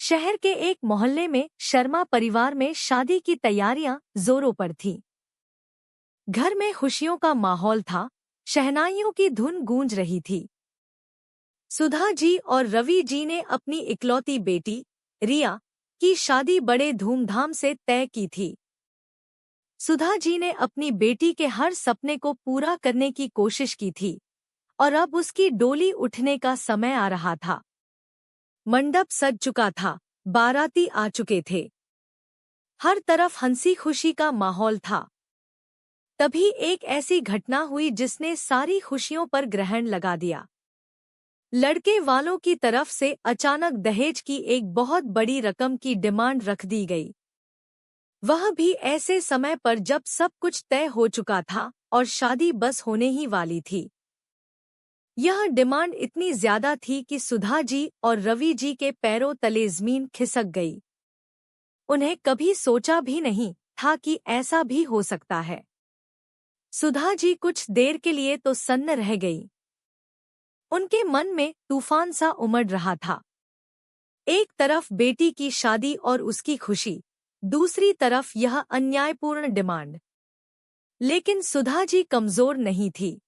शहर के एक मोहल्ले में शर्मा परिवार में शादी की तैयारियां जोरों पर थीं। घर में खुशियों का माहौल था, शहनाइयों की धुन गूंज रही थी। सुधा जी और रवि जी ने अपनी इकलौती बेटी रिया की शादी बड़े धूमधाम से तय की थी। सुधा जी ने अपनी बेटी के हर सपने को पूरा करने की कोशिश की थी और अब उसकी डोली उठने का समय आ रहा था। मंडप सज चुका था, बाराती आ चुके थे। हर तरफ हंसी खुशी का माहौल था। तभी एक ऐसी घटना हुई जिसने सारी खुशियों पर ग्रहण लगा दिया। लड़के वालों की तरफ से अचानक दहेज की एक बहुत बड़ी रकम की डिमांड रख दी गई। वह भी ऐसे समय पर जब सब कुछ तय हो चुका था और शादी बस होने ही वाली थी। यह डिमांड इतनी ज्यादा थी कि सुधा जी और रवि जी के पैरों तले जमीन खिसक गई। उन्हें कभी सोचा भी नहीं था कि ऐसा भी हो सकता है। सुधा जी कुछ देर के लिए तो सन्न रह गई। उनके मन में तूफान सा उमड़ रहा था। एक तरफ बेटी की शादी और उसकी खुशी, दूसरी तरफ यह अन्यायपूर्ण डिमांड। लेकिन सुधा जी कमजोर नहीं थी।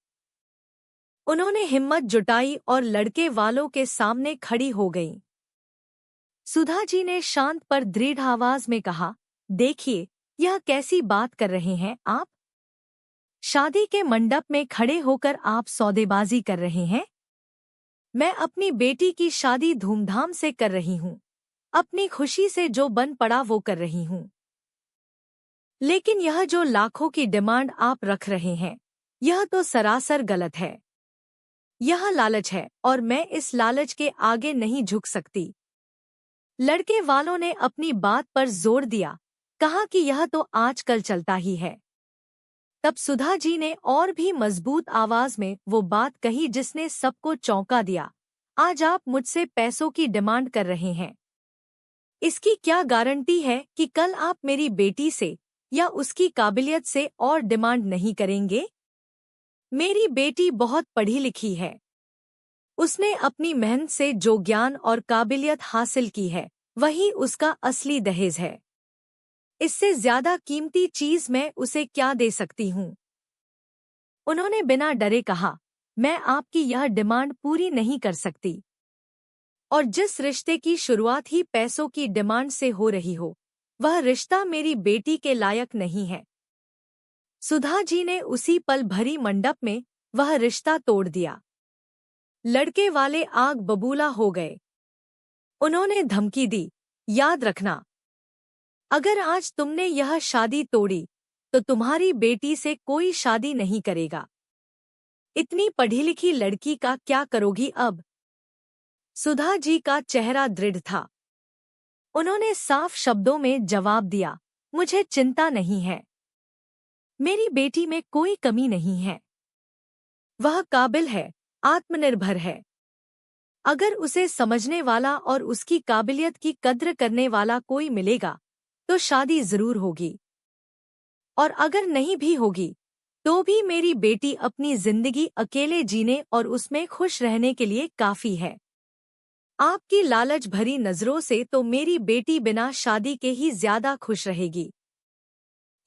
उन्होंने हिम्मत जुटाई और लड़के वालों के सामने खड़ी हो गईं। सुधा जी ने शांत पर दृढ़ आवाज में कहा, देखिए, यह कैसी बात कर रहे हैं आप? शादी के मंडप में खड़े होकर आप सौदेबाजी कर रहे हैं? मैं अपनी बेटी की शादी धूमधाम से कर रही हूँ। अपनी खुशी से जो बन पड़ा वो कर रही हूँ। लेकिन यह जो लाखों की डिमांड आप रख रहे हैं, यह तो सरासर गलत है। यह लालच है और मैं इस लालच के आगे नहीं झुक सकती। लड़के वालों ने अपनी बात पर जोर दिया, कहा कि यह तो आजकल चलता ही है। तब सुधा जी ने और भी मजबूत आवाज में वो बात कही जिसने सबको चौंका दिया, आज आप मुझसे पैसों की डिमांड कर रहे हैं। इसकी क्या गारंटी है कि कल आप मेरी बेटी से या उसकी काबिलियत से और डिमांड नहीं करेंगे? मेरी बेटी बहुत पढ़ी लिखी है। उसने अपनी मेहनत से जो ज्ञान और काबिलियत हासिल की है, वही उसका असली दहेज है। इससे ज्यादा कीमती चीज मैं उसे क्या दे सकती हूँ? उन्होंने बिना डरे कहा, मैं आपकी यह डिमांड पूरी नहीं कर सकती। और जिस रिश्ते की शुरुआत ही पैसों की डिमांड से हो रही हो, वह रिश्ता मेरी बेटी के लायक नहीं है। सुधा जी ने उसी पल भरी मंडप में वह रिश्ता तोड़ दिया। लड़के वाले आग बबूला हो गए। उन्होंने धमकी दी, याद रखना, अगर आज तुमने यह शादी तोड़ी तो तुम्हारी बेटी से कोई शादी नहीं करेगा। इतनी पढ़ी लिखी लड़की का क्या करोगी अब? सुधा जी का चेहरा दृढ़ था। उन्होंने साफ शब्दों में जवाब दिया, मुझे चिंता नहीं है। मेरी बेटी में कोई कमी नहीं है। वह काबिल है, आत्मनिर्भर है। अगर उसे समझने वाला और उसकी काबिलियत की कद्र करने वाला कोई मिलेगा तो शादी जरूर होगी। और अगर नहीं भी होगी तो भी मेरी बेटी अपनी जिंदगी अकेले जीने और उसमें खुश रहने के लिए काफी है। आपकी लालच भरी नजरों से तो मेरी बेटी बिना शादी के ही ज्यादा खुश रहेगी।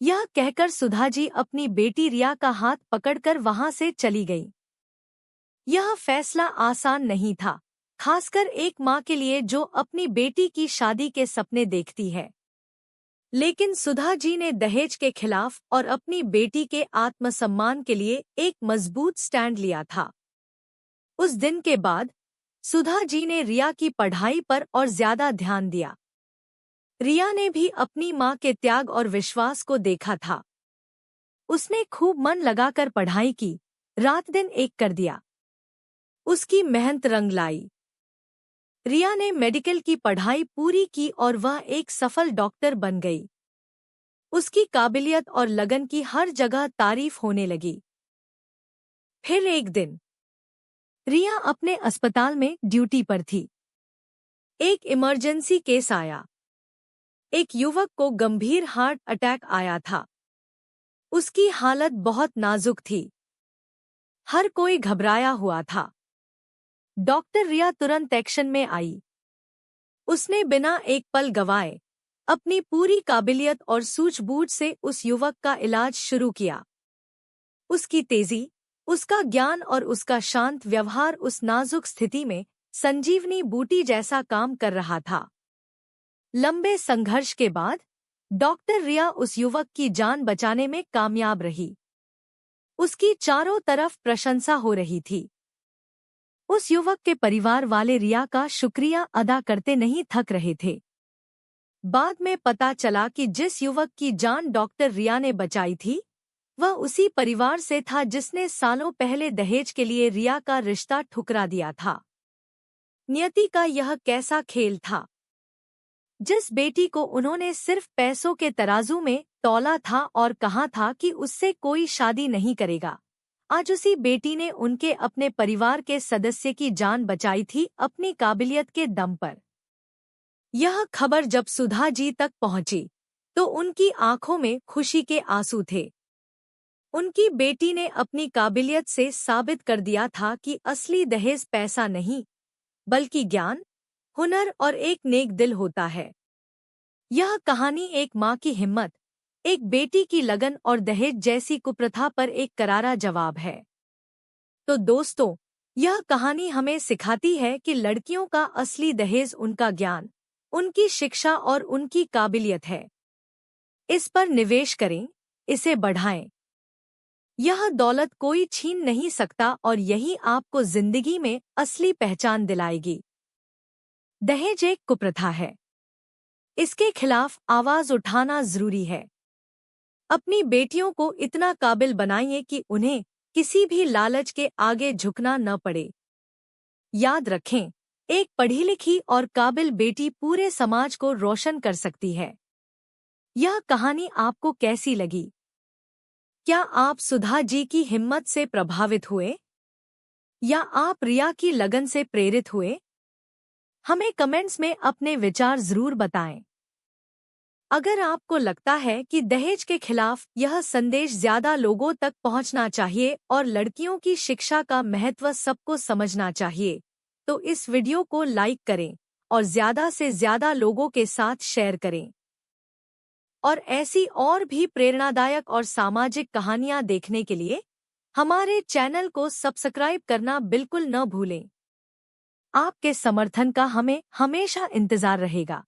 यह कहकर सुधा जी अपनी बेटी रिया का हाथ पकड़कर वहां से चली गई। यह फैसला आसान नहीं था, खासकर एक माँ के लिए जो अपनी बेटी की शादी के सपने देखती है। लेकिन सुधा जी ने दहेज के खिलाफ और अपनी बेटी के आत्मसम्मान के लिए एक मजबूत स्टैंड लिया था। उस दिन के बाद सुधा जी ने रिया की पढ़ाई पर और ज्यादा ध्यान दिया। रिया ने भी अपनी माँ के त्याग और विश्वास को देखा था। उसने खूब मन लगाकर पढ़ाई की, रात दिन एक कर दिया। उसकी मेहनत रंग लाई। रिया ने मेडिकल की पढ़ाई पूरी की और वह एक सफल डॉक्टर बन गई। उसकी काबिलियत और लगन की हर जगह तारीफ होने लगी। फिर एक दिन रिया अपने अस्पताल में ड्यूटी पर थी। एक इमरजेंसी केस आया। एक युवक को गंभीर हार्ट अटैक आया था। उसकी हालत बहुत नाजुक थी। हर कोई घबराया हुआ था। डॉक्टर रिया तुरंत एक्शन में आई। उसने बिना एक पल गवाए अपनी पूरी काबिलियत और सूझबूझ से उस युवक का इलाज शुरू किया। उसकी तेजी, उसका ज्ञान और उसका शांत व्यवहार उस नाजुक स्थिति में संजीवनी बूटी जैसा काम कर रहा था। लंबे संघर्ष के बाद डॉक्टर रिया उस युवक की जान बचाने में कामयाब रही। उसकी चारों तरफ प्रशंसा हो रही थी। उस युवक के परिवार वाले रिया का शुक्रिया अदा करते नहीं थक रहे थे। बाद में पता चला कि जिस युवक की जान डॉक्टर रिया ने बचाई थी, वह उसी परिवार से था जिसने सालों पहले दहेज के लिए रिया का रिश्ता ठुकरा दिया था। नियति का यह कैसा खेल था। जिस बेटी को उन्होंने सिर्फ पैसों के तराजू में तौला था और कहा था कि उससे कोई शादी नहीं करेगा, आज उसी बेटी ने उनके अपने परिवार के सदस्य की जान बचाई थी अपनी काबिलियत के दम पर। यह खबर जब सुधा जी तक पहुंची तो उनकी आंखों में खुशी के आंसू थे। उनकी बेटी ने अपनी काबिलियत से साबित कर दिया था कि असली दहेज पैसा नहीं, बल्कि ज्ञान, हुनर और एक नेक दिल होता है। यह कहानी एक माँ की हिम्मत, एक बेटी की लगन और दहेज जैसी कुप्रथा पर एक करारा जवाब है। तो दोस्तों, यह कहानी हमें सिखाती है कि लड़कियों का असली दहेज उनका ज्ञान, उनकी शिक्षा और उनकी काबिलियत है। इस पर निवेश करें, इसे बढ़ाएं। यह दौलत कोई छीन नहीं सकता और यही आपको जिंदगी में असली पहचान दिलाएगी। दहेज एक कुप्रथा है। इसके खिलाफ आवाज उठाना जरूरी है। अपनी बेटियों को इतना काबिल बनाइए कि उन्हें किसी भी लालच के आगे झुकना न पड़े। याद रखें, एक पढ़ी लिखी और काबिल बेटी पूरे समाज को रोशन कर सकती है। यह कहानी आपको कैसी लगी? क्या आप सुधा जी की हिम्मत से प्रभावित हुए या आप रिया की लगन से प्रेरित हुए? हमें कमेंट्स में अपने विचार जरूर बताएं। अगर आपको लगता है कि दहेज के खिलाफ यह संदेश ज्यादा लोगों तक पहुंचना चाहिए और लड़कियों की शिक्षा का महत्व सबको समझना चाहिए, तो इस वीडियो को लाइक करें और ज्यादा से ज्यादा लोगों के साथ शेयर करें। और ऐसी और भी प्रेरणादायक और सामाजिक कहानियां देखने के लिए हमारे चैनल को सब्सक्राइब करना बिल्कुल न भूलें। आपके समर्थन का हमें हमेशा इंतजार रहेगा।